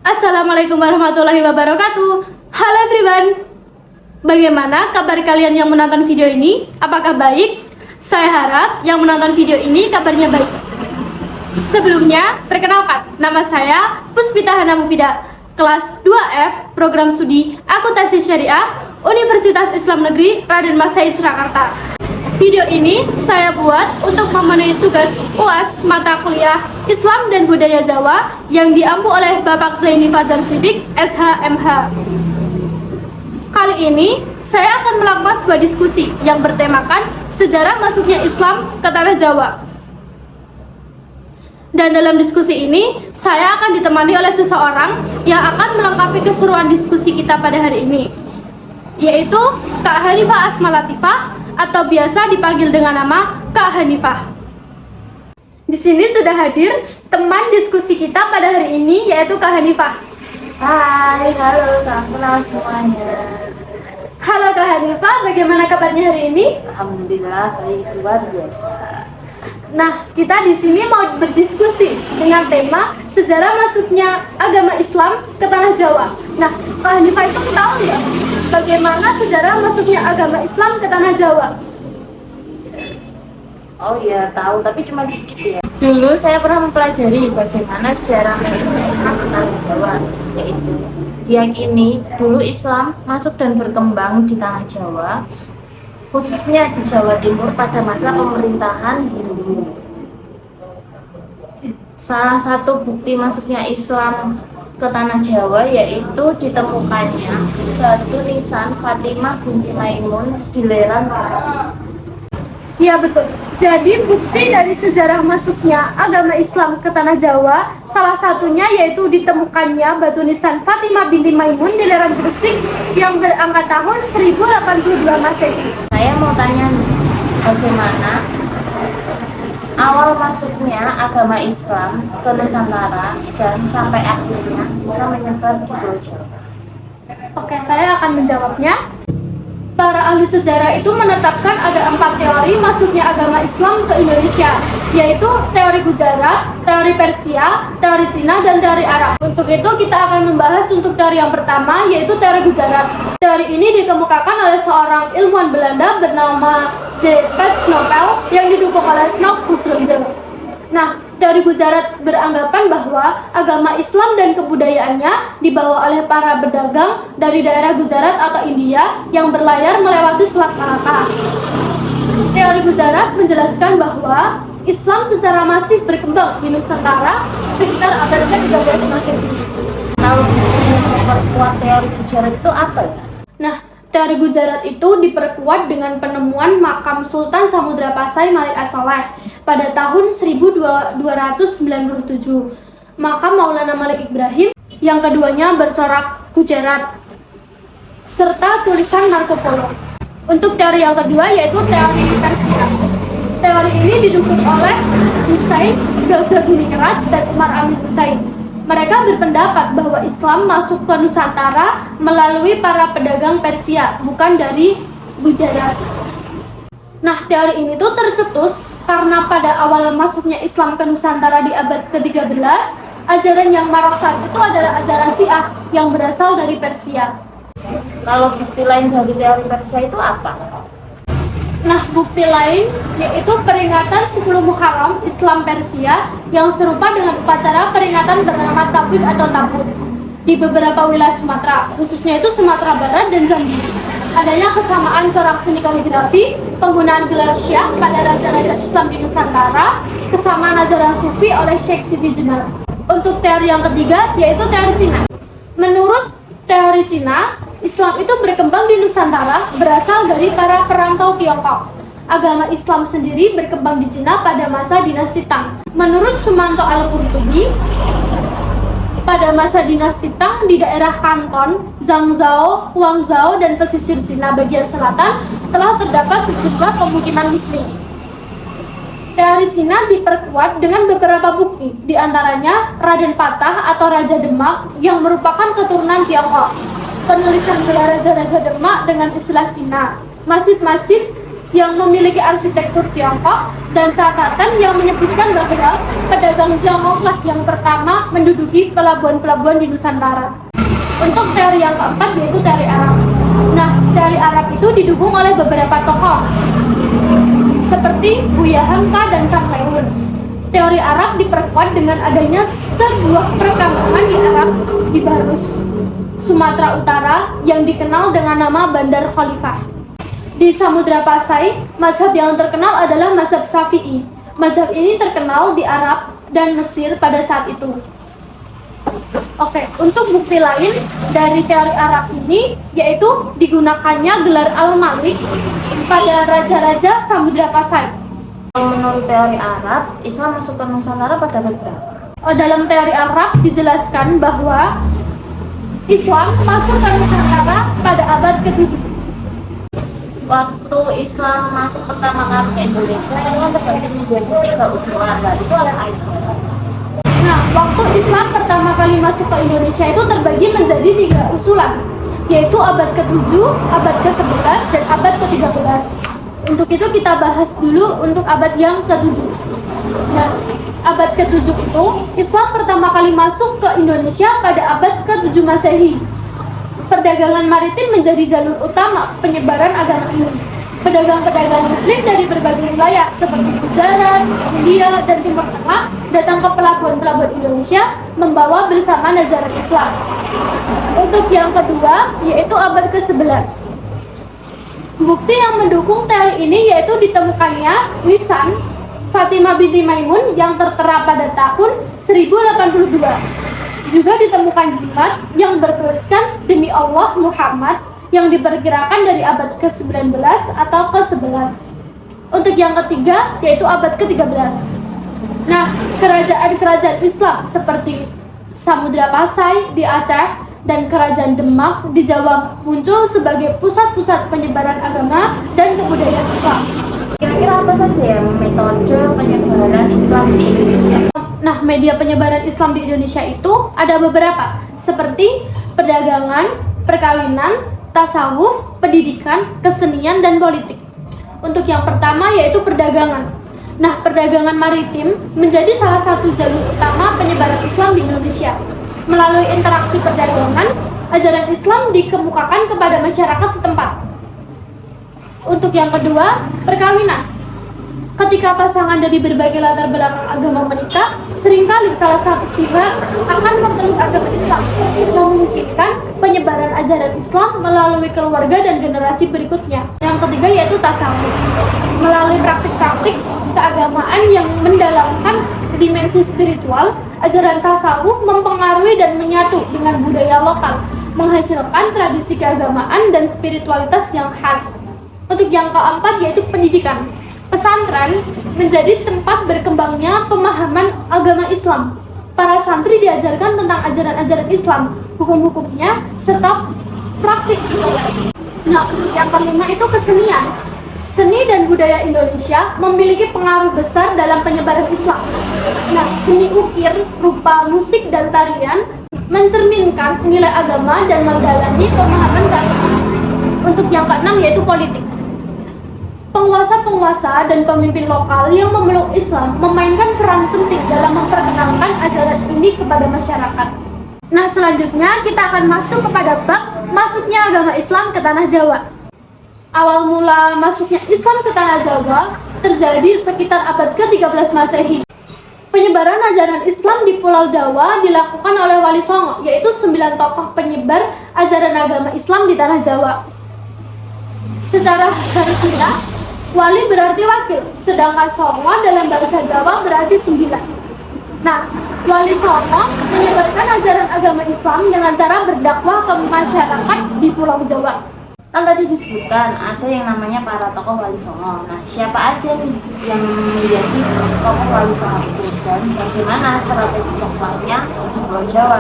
Assalamualaikum warahmatullahi wabarakatuh. Halo everyone. Bagaimana kabar kalian yang menonton video ini? Apakah baik? Saya harap yang menonton video ini kabarnya baik. Sebelumnya, perkenalkan, nama saya Puspita Hana Mufida, kelas 2F, program studi Akuntansi Syariah, Universitas Islam Negeri Raden Mas Said Surakarta. Video ini saya buat untuk memenuhi tugas UAS mata kuliah Islam dan Budaya Jawa yang diampu oleh Bapak Zaini Fajar Siddiq, SHMH. Kali ini saya akan melakukan sebuah diskusi yang bertemakan sejarah masuknya Islam ke tanah Jawa. Dan dalam diskusi ini saya akan ditemani oleh seseorang yang akan melengkapi keseruan diskusi kita pada hari ini, yaitu Kak Hanifah Asma Latifah atau biasa dipanggil dengan nama Kak Hanifah. Di sini sudah hadir teman diskusi kita pada hari ini, yaitu Kak Hanifah. Hai, halo, salam kenal semuanya. Halo Kak Hanifah, bagaimana kabarnya hari ini? Alhamdulillah, baik, luar biasa. Nah, kita di sini mau berdiskusi dengan tema sejarah masuknya agama Islam ke tanah Jawa. Nah, Kak Hanifah itu tahu nggak bagaimana sejarah masuknya agama Islam ke tanah Jawa? Oh iya, tahu, tapi cuma sedikit ya. Dulu saya pernah mempelajari bagaimana sejarah masuknya Islam ke tanah Jawa, yaitu diyakini dulu Islam masuk dan berkembang di tanah Jawa, khususnya di Jawa Timur pada masa pemerintahan Hindu. Salah satu bukti masuknya Islam ke tanah Jawa yaitu ditemukannya batu nisan Fatimah binti Maimun di Leran, Bekasi. Iya betul. Jadi bukti dari sejarah masuknya agama Islam ke tanah Jawa salah satunya yaitu ditemukannya batu nisan Fatimah binti Maimun di Leran Gresik yang berangkat tahun 1082 Masehi. Saya mau tanya nih, bagaimana awal masuknya agama Islam ke Nusantara dan sampai akhirnya bisa menyebar di Pulau Jawa? Oke, saya akan menjawabnya. Para ahli sejarah itu menetapkan ada 4 teori masuknya agama Islam ke Indonesia, yaitu teori Gujarat, teori Persia, teori Cina, dan teori Arab. Untuk itu kita akan membahas untuk teori yang pertama, yaitu teori Gujarat. Teori ini dikemukakan oleh seorang ilmuwan Belanda bernama J.P. Snopel yang didukung oleh Snop Hugronje. Nah, teori Gujarat beranggapan bahwa agama Islam dan kebudayaannya dibawa oleh para pedagang dari daerah Gujarat atau India yang berlayar melewati Selat Malaka. Teori Gujarat menjelaskan bahwa Islam secara masif berkembang di Nusantara sekitar abad ke-13 Masehi. Kalau memperkuat teori Gujarat itu apa ya? Nah, Teori Gujarat itu diperkuat dengan penemuan makam Sultan Samudra Pasai Malik As-Saleh pada tahun 1297, makam Maulana Malik Ibrahim yang keduanya bercorak Gujarat, serta tulisan Marco Polo. Untuk teori yang kedua yaitu teori Persia. Teori ini didukung oleh Husain Jaljaludiningrat dan Umar Amin Husain. Mereka berpendapat bahwa Islam masuk ke Nusantara melalui para pedagang Persia, bukan dari Gujarat. Nah, teori ini tuh tercetus karena pada awal masuknya Islam ke Nusantara di abad ke-13, ajaran yang marak saat itu adalah ajaran Syiah yang berasal dari Persia. kalau bukti lain dari teori Persia itu apa? Nah, bukti lain yaitu peringatan 10 Muharram Islam Persia yang serupa dengan upacara peringatan bernama Tabud atau Tabut di beberapa wilayah Sumatera, khususnya itu Sumatera Barat dan Jambi. Adanya kesamaan corak seni kaligrafi, penggunaan gelar syah pada raja-raja Islam di Nusantara, kesamaan ajaran sufi oleh Syekh Siti Jenar. Untuk teori yang ketiga yaitu teori Cina. Menurut teori Cina, Islam itu berkembang di Nusantara berasal dari para perantau Tiongkok. Agama Islam sendiri berkembang di Cina pada masa dinasti Tang. Menurut Sumanto Al-Qurtubi, pada masa dinasti Tang di daerah Kanton, Zhangzhou, Guangzhou, dan pesisir Cina bagian selatan telah terdapat sejumlah pemukiman Muslim. Teori Cina diperkuat dengan beberapa bukti, di antaranya Raden Patah atau Raja Demak yang merupakan keturunan Tiongkok. Penulisan gelar raja-raja Demak dengan istilah Cina, masjid-masjid yang memiliki arsitektur Tiongkok dan catatan yang menyebutkan bahwa pedagang Tiongkoklah yang pertama menduduki pelabuhan-pelabuhan di Nusantara. Untuk teori yang keempat yaitu teori Arab. Nah, teori Arab itu didukung oleh beberapa tokoh seperti Buya Hamka dan Kang Maymun. Teori Arab diperkuat dengan adanya sebuah perkampungan di Arab di Barus, Sumatera Utara yang dikenal dengan nama Bandar Khalifah. Di Samudra Pasai, mazhab yang terkenal adalah mazhab Syafi'i. Mazhab ini terkenal di Arab dan Mesir pada saat itu. Oke, untuk bukti lain dari teori Arab ini yaitu digunakannya gelar Al-Malik pada raja-raja Samudra Pasai. Menurut teori Arab, Islam masuk ke Nusantara pada abad berapa? Dalam teori Arab dijelaskan bahwa Islam masuk ke Nusantara pada abad ke-7. Waktu Islam masuk pertama kali ke Indonesia, itu kan terbagi menjadi 3 usulan, itu oleh Aisyah. Nah, waktu Islam pertama kali masuk ke Indonesia itu terbagi menjadi 3 usulan, yaitu abad ke-7, abad ke-11, dan abad ke-13. Untuk itu kita bahas dulu untuk abad yang ke-7. Nah, abad ke-7 itu Islam pertama kali masuk ke Indonesia pada abad ke-7 Masehi. Perdagangan maritim menjadi jalur utama penyebaran agama ini. Pedagang-pedagang muslim dari berbagai wilayah seperti Gujarat, India, dan Timur Tengah datang ke pelabuhan-pelabuhan Indonesia membawa bersama ajaran Islam. Untuk yang kedua yaitu abad ke-11. Bukti yang mendukung teori ini yaitu ditemukannya lisan Fatimah binti Maimun yang tertera pada tahun 1082. Juga ditemukan jimat yang bertuliskan demi Allah Muhammad yang diperkirakan dari abad ke-19 atau ke-11. Untuk yang ketiga yaitu abad ke-13. Nah, kerajaan-kerajaan Islam seperti Samudra Pasai di Aceh dan Kerajaan Demak di Jawa muncul sebagai pusat-pusat penyebaran agama dan kebudayaan Islam. Kira-kira apa saja yang metode penyebaran Islam di Indonesia? Nah, media penyebaran Islam di Indonesia itu ada beberapa, seperti perdagangan, perkawinan, tasawuf, pendidikan, kesenian, dan politik. Untuk yang pertama yaitu perdagangan. Nah, perdagangan maritim menjadi salah satu jalur utama penyebaran Islam di Indonesia. Melalui interaksi perdagangan, ajaran Islam dikemukakan kepada masyarakat setempat. Untuk yang kedua, perkawinan. Ketika pasangan dari berbagai latar belakang agama menikah, seringkali salah satu pihak akan memeluk agama Islam, memungkinkan penyebaran ajaran Islam melalui keluarga dan generasi berikutnya. Yang ketiga yaitu tasawuf. Melalui praktik-praktik keagamaan yang mendalamkan dimensi spiritual, ajaran tasawuf mempengaruhi dan menyatu dengan budaya lokal, menghasilkan tradisi keagamaan dan spiritualitas yang khas. Untuk yang keempat yaitu pendidikan. Pesantren menjadi tempat berkembangnya pemahaman agama Islam. Para santri diajarkan tentang ajaran-ajaran Islam, hukum-hukumnya, serta praktik ibadah. Nah, yang kelima itu kesenian. Seni dan budaya Indonesia memiliki pengaruh besar dalam penyebaran Islam. Nah, seni ukir, rupa, musik, dan tarian mencerminkan nilai agama dan mendalami pemahaman keagamaan. Untuk yang keenam yaitu politik. Penguasa-penguasa dan pemimpin lokal yang memeluk Islam memainkan peran penting dalam memperkenalkan ajaran ini kepada masyarakat. Nah, selanjutnya kita akan masuk kepada bab masuknya agama Islam ke tanah Jawa. Awal mula masuknya Islam ke tanah Jawa terjadi sekitar abad ke-13 Masehi. Penyebaran ajaran Islam di Pulau Jawa dilakukan oleh Wali Songo, yaitu 9 tokoh penyebar ajaran agama Islam di tanah Jawa. Secara harfiah, wali berarti wakil, sedangkan Songo dalam bahasa Jawa berarti 9. Nah, Wali Songo menyebarkan ajaran agama Islam dengan cara berdakwah ke masyarakat di Pulau Jawa. Kan tadi disebutkan ada yang namanya para tokoh Wali Songo. Nah, siapa aja nih yang menjadi tokoh Wali Songo itu dan bagaimana strategi dakwahnya di Pulau Jawa?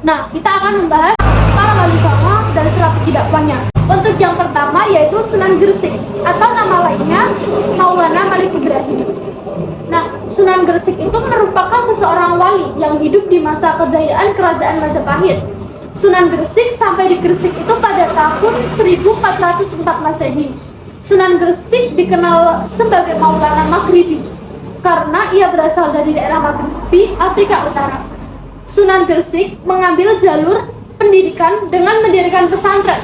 Nah, kita akan membahas para Wali Songo dan strategi dakwahnya. Untuk yang pertama yaitu Sunan Gresik atau nama lainnya Maulana Malik Ibrahim. Nah, Sunan Gresik itu merupakan seseorang wali yang hidup di masa kejayaan Kerajaan Majapahit. Sunan Gresik sampai di Gresik itu pada tahun 1404 Masehi. Sunan Gresik dikenal sebagai Maulana Maghribi karena ia berasal dari daerah Maghribi, Afrika Utara. Sunan Gresik mengambil jalur pendidikan dengan mendirikan pesantren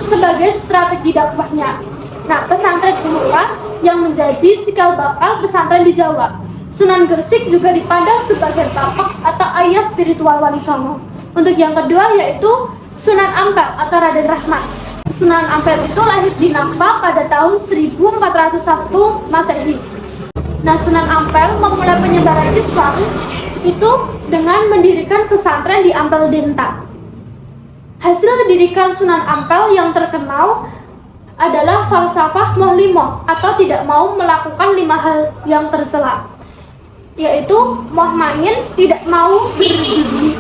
sebagai strategi dakwahnya. Nah, pesantren inilah yang menjadi cikal bakal pesantren di Jawa. Sunan Gresik juga dipandang sebagai bapak atau ayah spiritual Wali Songo. Untuk yang kedua yaitu Sunan Ampel atau Raden Rahmat. Sunan Ampel itu lahir di Nampa pada tahun 1401 Masehi. Nah, Sunan Ampel memulai penyebaran Islam itu dengan mendirikan pesantren di Ampel Denta. Hasil didikan Sunan Ampel yang terkenal adalah falsafah mohlimo atau tidak mau melakukan 5 hal yang tercela, yaitu moh main, tidak mau berjudi,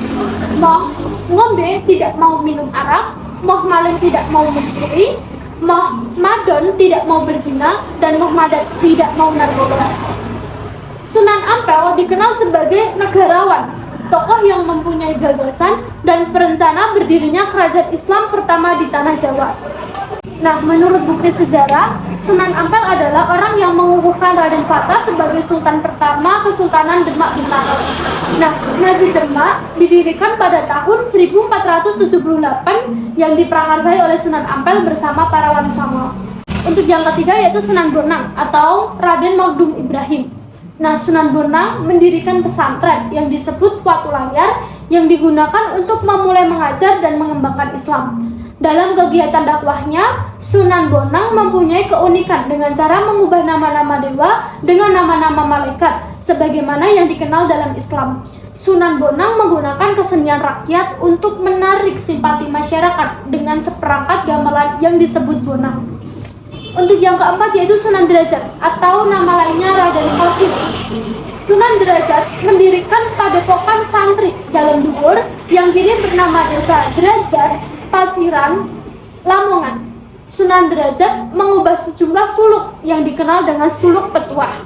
moh ngombe, tidak mau minum arak, moh maling, tidak mau mencuri, moh madon, tidak mau berzina, dan moh madat, tidak mau narkoba. Sunan Ampel dikenal sebagai negarawan, tokoh yang mempunyai gagasan dan perencana berdirinya kerajaan Islam pertama di tanah Jawa. Nah, menurut bukti sejarah, Sunan Ampel adalah orang yang mengukuhkan Raden Fata sebagai Sultan pertama Kesultanan Demak Bintaro. Nah, Masjid Demak didirikan pada tahun 1478 yang diprakarsai oleh Sunan Ampel bersama para Wali Songo. Untuk yang ketiga yaitu Sunan Bonang atau Raden Magdum Ibrahim. Nah, Sunan Bonang mendirikan pesantren yang disebut Watu Layar yang digunakan untuk memulai mengajar dan mengembangkan Islam. Dalam kegiatan dakwahnya, Sunan Bonang mempunyai keunikan dengan cara mengubah nama-nama dewa dengan nama-nama malaikat, sebagaimana yang dikenal dalam Islam. Sunan Bonang menggunakan kesenian rakyat untuk menarik simpati masyarakat dengan seperangkat gamelan yang disebut bonang. Untuk yang keempat yaitu Sunan Derajat atau nama lainnya Raden Qasim. Sunan Derajat mendirikan padepokan santri dalam Dukur yang kini bernama Desa Derajat, Paciran, Lamongan. Sunan Derajat mengubah sejumlah suluk yang dikenal dengan suluk petuah.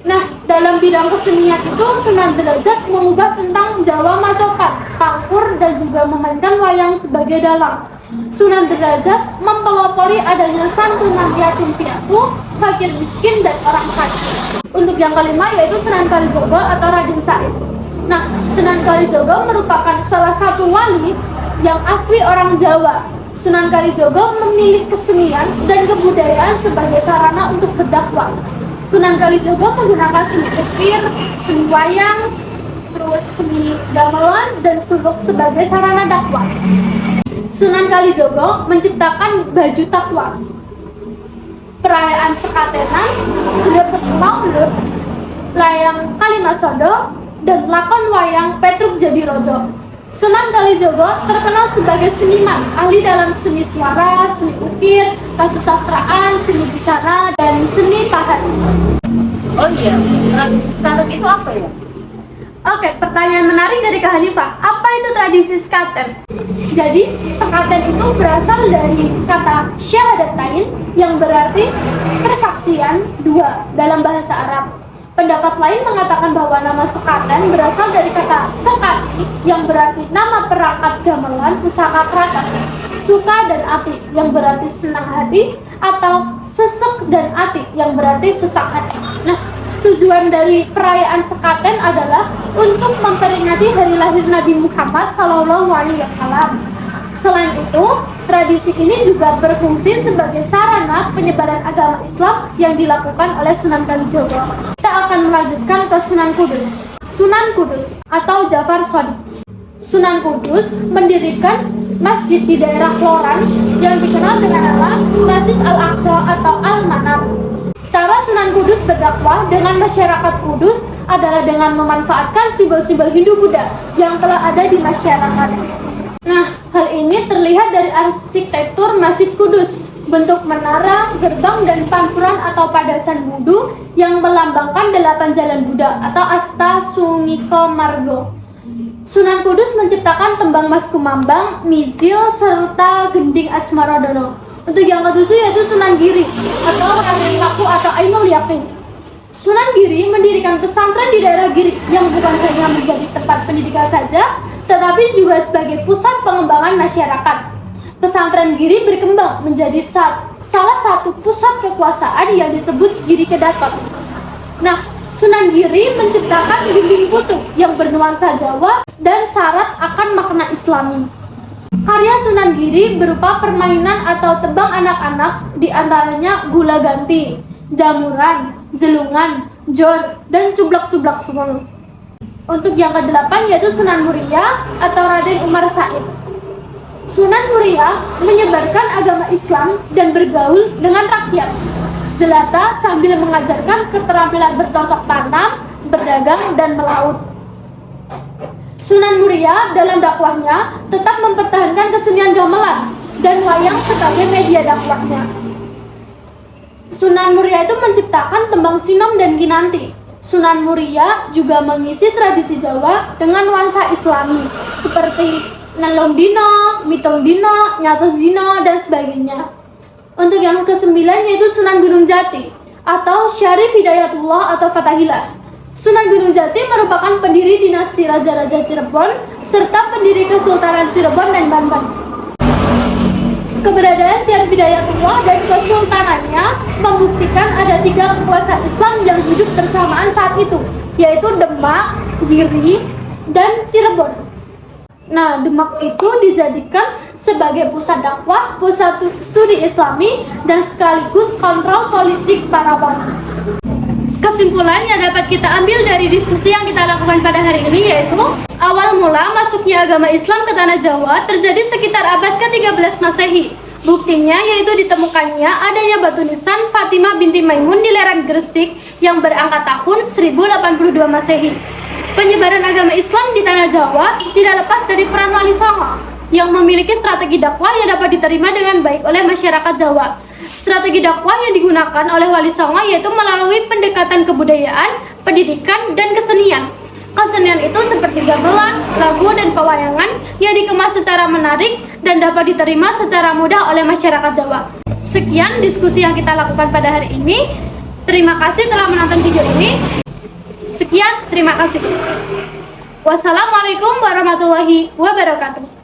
Nah, dalam bidang kesenian itu Sunan Derajat mengubah tentang Jawa Macopat, Pangkur, dan juga memainkan wayang sebagai dalang. Sunan Derajat mempelopori adanya santunan yatim piatu, fakir miskin, dan orang sakit. Untuk yang kelima yaitu Sunan Kalijogo atau Raden Said. Nah, Sunan Kalijogo merupakan salah satu wali yang asli orang Jawa. Sunan Kalijogo memilih kesenian dan kebudayaan sebagai sarana untuk berdakwah. Sunan Kalijogo menggunakan seni ukir, seni wayang, terus seni gamelan, dan suluk sebagai sarana dakwah. Sunan Kalijogo menciptakan baju takwa, perayaan sekatenan, grebek maulud, layang Kalimasodo, dan lakon wayang Petruk Jadi Rojo. Sunan Kalijogo terkenal sebagai seniman, ahli dalam seni suara, seni ukir, kasusastraan, seni busana, dan seni pahat. Oh iya, tradisi sekaten itu apa ya? Oke, pertanyaan menarik dari Kak Hanifah. Apa itu tradisi sekaten? Jadi, sekaten itu berasal dari kata syahadatain yang berarti persaksian dua dalam bahasa Arab. Pendapat lain mengatakan bahwa nama sekaten berasal dari kata sekati yang berarti nama perangkat gamelan pusaka keraton, suka dan ati yang berarti senang hati, atau sesek dan ati yang berarti sesak hati. Nah, tujuan dari perayaan sekaten adalah untuk memperingati hari lahir Nabi Muhammad SAW. Selain itu, tradisi ini juga berfungsi sebagai sarana penyebaran agama Islam yang dilakukan oleh Sunan Kalijogo. Kita akan melanjutkan ke Sunan Kudus. Sunan Kudus atau Jafar Shadiq. Sunan Kudus mendirikan masjid di daerah Kloran yang dikenal dengan nama Masjid Al-Aqsa atau Al-Manar. Cara Sunan Kudus berdakwah dengan masyarakat Kudus adalah dengan memanfaatkan simbol-simbol Hindu-Buddha yang telah ada di masyarakat. Nah, hal ini terlihat dari arsitektur Masjid Kudus, bentuk menara, gerbang, dan panturan atau padasan wudhu yang melambangkan 8 jalan Buddha atau Asta Sungiko Margo. Sunan Kudus menciptakan tembang Mas Kumambang, Mijil, serta Gending Asmarodono. Untuk yang ketujuh yaitu Sunan Giri atau Raden Paku atau Ainul Yakin. Sunan Giri mendirikan pesantren di daerah Giri yang bukan hanya menjadi tempat pendidikan saja, tetapi juga sebagai pusat pengembangan masyarakat. Pesantren Giri berkembang menjadi salah satu pusat kekuasaan yang disebut Giri Kedaton. Nah, Sunan Giri menciptakan dinding pucuk yang bernuansa Jawa dan syarat akan makna Islami. Karya Sunan Giri berupa permainan atau tebang anak-anak, diantaranya gula ganti, jamuran, jelungan, jor, dan cublak-cublak sumeng. Untuk yang ke-8 yaitu Sunan Muria atau Raden Umar Said. Sunan Muria menyebarkan agama Islam dan bergaul dengan rakyat jelata sambil mengajarkan keterampilan bercocok tanam, berdagang, dan melaut. Sunan Muria dalam dakwahnya tetap mempertahankan kesenian gamelan dan wayang sebagai media dakwahnya. Sunan Muria itu menciptakan tembang sinom dan kinanti. Sunan Muria juga mengisi tradisi Jawa dengan nuansa Islami seperti Nelong Dino, Mitong Dino, Nyatos Dino, dan sebagainya. Untuk yang ke-9 yaitu Sunan Gunung Jati atau Syarif Hidayatullah atau Fatahillah. Sunan Gunung Jati merupakan pendiri dinasti Raja-Raja Cirebon serta pendiri Kesultanan Cirebon dan Banten. Keberadaan Syarif Hidayatullah dan kesultanannya membuktikan ada 3 kekuasaan Islam yang hidup bersamaan saat itu, yaitu Demak, Giri, dan Cirebon. Nah, Demak itu dijadikan sebagai pusat dakwah, pusat studi Islami, dan sekaligus kontrol politik para wali. Kesimpulan yang dapat kita ambil dari diskusi yang kita lakukan pada hari ini yaitu awal mula masuknya agama Islam ke tanah Jawa terjadi sekitar abad ke-13 Masehi. Buktinya yaitu ditemukannya adanya batu nisan Fatimah binti Maimun di lereng Gresik yang berangka tahun 1082 Masehi. Penyebaran agama Islam di tanah Jawa tidak lepas dari peran Wali Songo yang memiliki strategi dakwah yang dapat diterima dengan baik oleh masyarakat Jawa. Strategi dakwah yang digunakan oleh Wali Songo yaitu melalui pendekatan kebudayaan, pendidikan, dan kesenian. Kesenian itu seperti gamelan, lagu, dan pewayangan yang dikemas secara menarik dan dapat diterima secara mudah oleh masyarakat Jawa. Sekian diskusi yang kita lakukan pada hari ini. Terima kasih telah menonton video ini. Sekian, terima kasih. Wassalamualaikum warahmatullahi wabarakatuh.